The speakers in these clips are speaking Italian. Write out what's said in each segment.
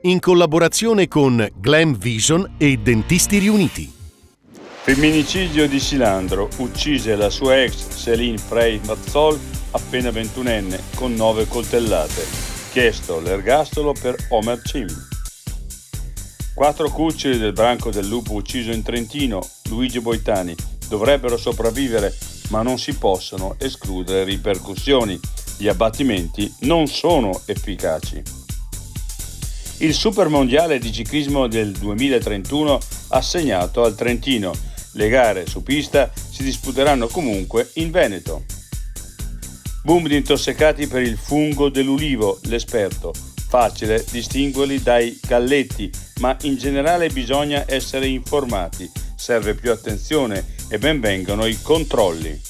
in collaborazione con Glam Vision e Dentisti Riuniti. Femminicidio di Silandro, uccise la sua ex Céline Frey Mazzol, appena 21enne, con 9 coltellate. Chiesto l'ergastolo per Omer Cim. 4 cuccioli del branco del lupo ucciso in Trentino, Luigi Boitani, dovrebbero sopravvivere, ma non si possono escludere ripercussioni. Gli abbattimenti non sono efficaci. Il Supermondiale di ciclismo del 2031 assegnato al Trentino. Le gare su pista si disputeranno comunque in Veneto. Boom di intossicati per il fungo dell'ulivo, l'esperto. Facile distinguerli dai galletti, ma in generale bisogna essere informati. Serve più attenzione e ben vengano i controlli.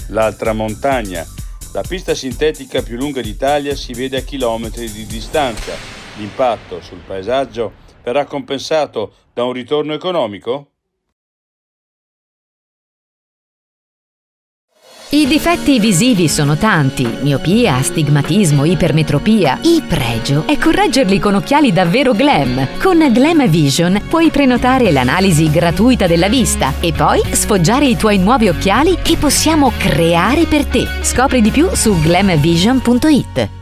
L'altra montagna. La pista sintetica più lunga d'Italia si vede a chilometri di distanza. L'impatto sul paesaggio verrà compensato da un ritorno economico? I difetti visivi sono tanti: miopia, astigmatismo, ipermetropia. Il pregio è correggerli con occhiali davvero glam. Con Glam Vision puoi prenotare l'analisi gratuita della vista e poi sfoggiare i tuoi nuovi occhiali che possiamo creare per te. Scopri di più su glamvision.it.